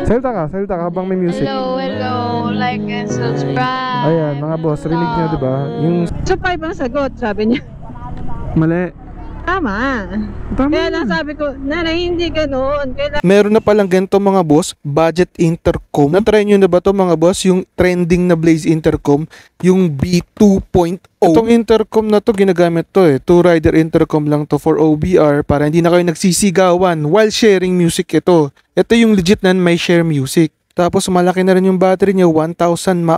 Salita ka habang may music. Hello, hello, like and subscribe. Ayan, mga boss, rinig nyo, diba? Yung So 5 ang sagot, sabi niya. mali. Tama. Kaya lang sabi ko, nanay, hindi ganoon. Meron na palang ganito mga boss, budget intercom. Na-try nyo na ba to mga boss? Yung trending na Blaze intercom, yung B2.0. Itong intercom na to, ginagamit to Two-rider intercom lang to for OBR para hindi na kayo nagsisigawan while sharing music ito. Ito yung legit na may share music. Tapos malaki na rin yung battery niya, 1000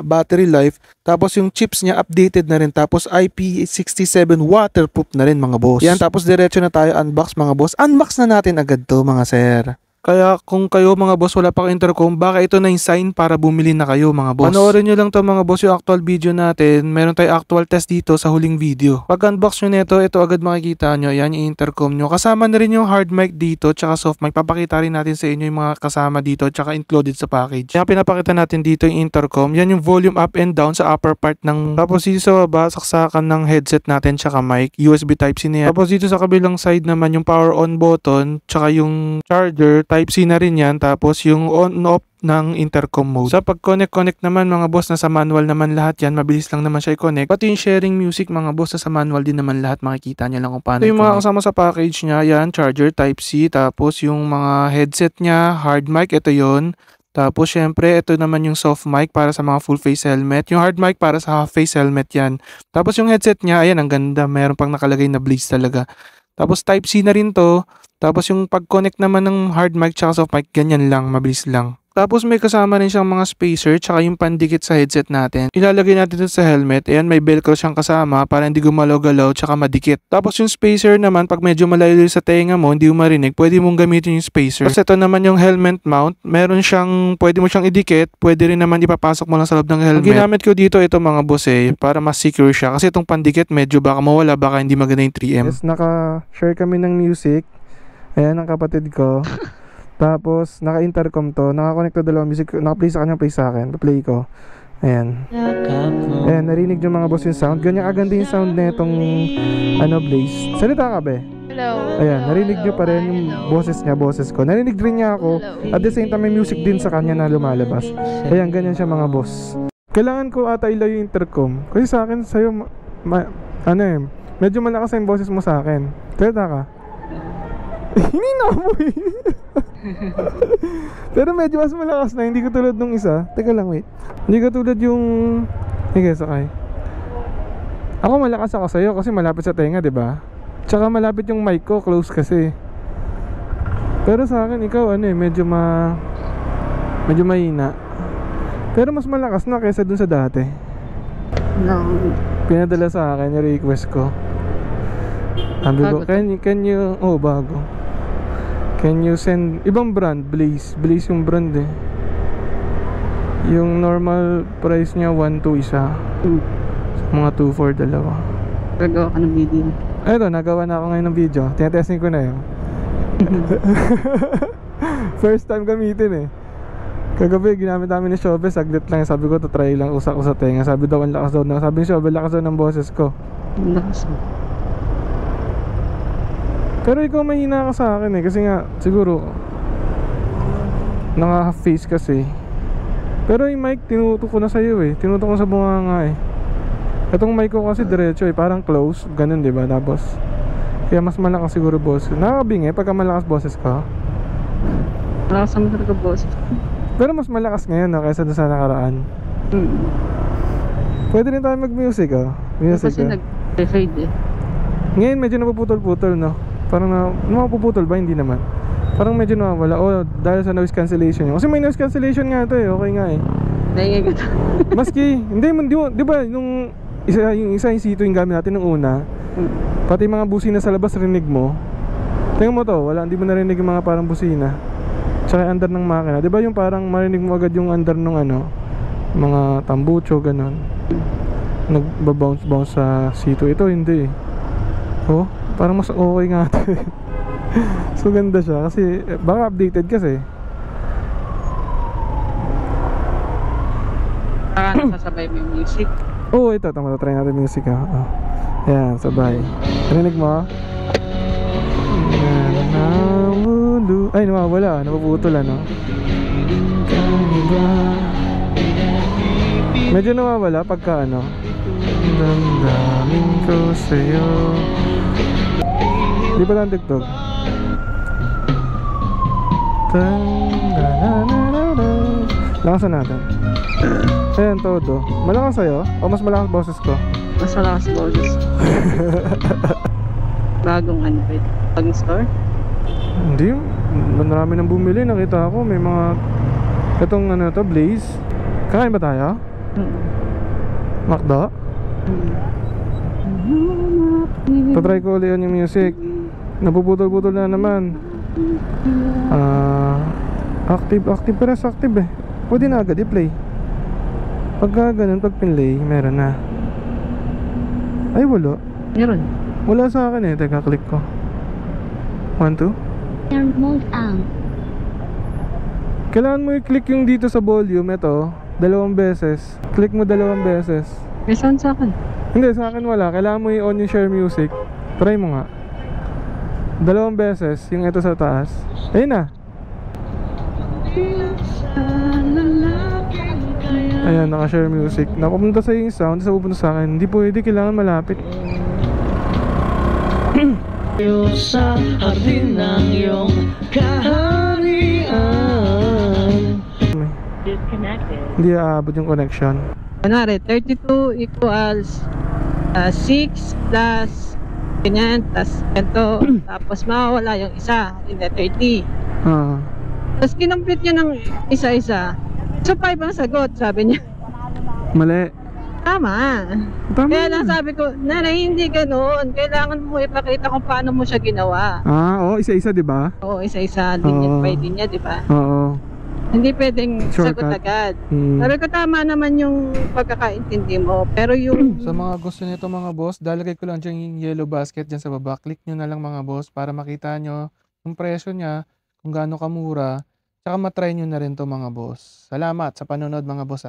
battery life. Tapos yung chips niya updated na rin. Tapos IP67 waterproof na rin mga boss. Yan, tapos diretso na tayo unbox mga boss. Unbox na natin agad to mga sir. Kaya kung kayo mga boss wala pang intercom, baka ito na yung sign para bumili na kayo mga boss. Panoorin nyo lang to mga boss yung actual video natin. Meron tayong actual test dito sa huling video. Pag unbox nyo nito, ito agad makikita nyo. Yan yung intercom nyo. Kasama na rin yung hard mic dito tsaka soft mic. Papakita rin natin sa inyo yung mga kasama dito tsaka included sa package. Yan pinapakita natin dito yung intercom. Yan yung volume up and down sa upper part ng. Tapos dito sa baba, saksakan ng headset natin tsaka mic. USB Type-C na yan. Tapos dito sa kabilang side naman yung power on button tsaka yung charger. Type-C na rin yan. Tapos yung on-off ng intercom mode. Sa pag-connect naman mga boss, nasa manual naman lahat yan. Mabilis lang naman siya i-connect. Pati yung sharing music mga boss, nasa manual din naman lahat. Makikita niya lang kung paano. Ito yung mga kasama sa package niya. Yan, charger Type-C. Tapos yung mga headset niya, hard mic, ito yon. Tapos syempre, ito naman yung soft mic para sa mga full face helmet. Yung hard mic para sa half face helmet yan. Tapos yung headset niya, ayan, ang ganda. Meron pang nakalagay na Blaze talaga. Tapos Type-C na rin to. Tapos yung pag-connect naman ng hard mic tsaka soft mic, ganyan lang, mabilis lang. Tapos may kasama rin siyang mga spacer tsaka yung pandikit sa headset natin. Ilalagay natin ito sa helmet. Ayan, may velcro siyang kasama para hindi gumalaw-galaw tsaka madikit. Tapos yung spacer naman, pag medyo malayo sa tenga mo, hindi mo marinig, pwede mong gamitin yung spacer. Tapos ito naman yung helmet mount. Meron siyang, pwede mo siyang idikit. Pwede rin naman ipapasok mo lang sa loob ng helmet. Ang ginamit ko dito ito mga boss para mas secure siya. Kasi itong pandikit medyo baka mawala, baka hindi maganda yung 3M. Yes, naka-share kami ng music. Ayan ang kapatid ko. Tapos, naka-intercom to. Naka-connect to dalawang music. Naka-play sa kanya, play sa akin. Play ko. Ayan. Ayan, narinig yung mga boss yung sound. Ganyan aganda yung sound na itong Blaze. Salita ka be? Hello. Ayan, narinig nyo pa rin yung boses niya, boses ko. Narinig rin niya ako. At the same time, may music din sa kanya na lumalabas. Ayan, ganyan siya mga boss. Kailangan ko ata ilayo yung intercom. Kasi sa akin, sa'yo, medyo malakas yung boses mo sa akin. Salita ka? Hindi na mo Pero medyo mas malakas na. Hindi ko tulad nung isa. Teka lang, wait. Hindi ko tulad yung... Sige, sakay. Ako malakas ako sa'yo kasi malapit sa tenga, diba? Tsaka malapit yung mic ko. Close kasi. Pero sa akin, ikaw medyo mahina. Pero mas malakas na kaysa dun sa dati. No. Pinadala sa akin yung request ko. Sabi ko, can you... Oh, bago. Can you send... Ibang brand, Blaze. Blaze yung brand Yung normal price niya, 1.2 isa. Mga 2.4 dalawa. Gagawa ka ng video. Eto, nagawa na ako ngayon ng video. Tinatesting ko na yun. First time gamitin Kagabi, ginamit namin ni Shobe. Saglit lang. Sabi ko, try lang usak ko sa tenga. Sabi daw, ang lakas daw. Sabi ni Shobe, lakas daw ng boses ko. Lakas. Pero ikaw mahina ka sa akin kasi nga siguro naka half face kasi. Pero yung mic tinutok ko na sa iyo tinutok ko sa bunganga Itong mic ko kasi diretso parang close, ganun 'di ba? Tapos kaya mas malakas siguro boss. Nakakabingi pagka malakas boses ka. Malakas naman talaga boses. Pero mas malakas ngayon kaysa doon sa nakaraan. Pwede rin tayo mag-music Music kasi nag-fade Ngayon medyo napuputol-putol Parang napuputol ba? Hindi naman. Parang medyo nawawala. Dahil sa noise cancellation yun. Kasi may noise cancellation nga ito okay nga Naiingay ka. Maski, di ba yung isa yung C2 yung gamit natin nung una. Pati mga busina sa labas rinig mo. Tingnan mo to, hindi mo narinig yung mga parang busina. Tsaka yung under ng makina. Di ba yung parang marinig mo agad yung under ng mga tambucho, ganun. Nagbabounce sa C2. Ito hindi parang mas okay nga ito So ganda siya kasi baka updated kasi Nasasabay mo yung music. Oo, ito try natin music Ayan, sabay. Narinig mo? Ay, nawawala. Napuputol Medyo nawawala pagka ano. Damdamin ko sa'yo. Di ba lang TikTok? Lakasan natin. Ayan, todo. Malakas sa'yo? O mas malakas boses ko? Mas malakas boses. Bagong ano ba ito? Bagong store? Hindi. Marami nang bumili. Nakita ko may mga... Itong ano to, Blaze. Kakain ba tayo? Makdo? Patry ko ulit yung music. Napuputol-putol na naman. Active. Pero active eh. Pwede na agad i-play. Pagka ganun, pag pinlay, meron na. Ay, wala. Meron. Wala sa akin eh. Teka, click ko. 1, 2. Turn mode on. Kailangan mo i-click yung dito sa volume. Ito, 2 beses. Click mo 2 beses. May sound sa akin. Hindi, sa akin wala. Kailangan mo i-on yung share music. Try mo nga. 2 beses. Yung ito sa taas. Ayun na. Ayan, naka-share music. Napupunta sa yung sound, sa pupunta sa akin. Hindi pwede, kailangan malapit. Sa hardin ng iyong kaharian. Hindi aabot yung connection. Kunwari, 32 equals 6 plus ganyan, tas ganito, tapos mawawala yung isa, hindi 30. Ah. Tapos kinomplete niya ng isa-isa. So 5 ang sagot, sabi niya. Mali. Tama. Tama. Kaya lang sabi ko, nanay, hindi ganoon. Kailangan mo ipakita kung paano mo siya ginawa. Oo, isa-isa, di ba? Oo, isa-isa, linya Oo. by linya, di ba? Oo. Hindi pwedeng sagot Shortcut. agad. Hmm. Sabi ko, tama naman yung pagkakaintindi mo. Pero yung Sa mga gusto nito mga boss, dalagay ko lang dyan yung yellow basket dyan sa baba. Click nyo na lang mga boss para makita nyo yung presyo niya, kung gaano kamura. Tsaka matry nyo na rin to mga boss. Salamat sa panonood mga boss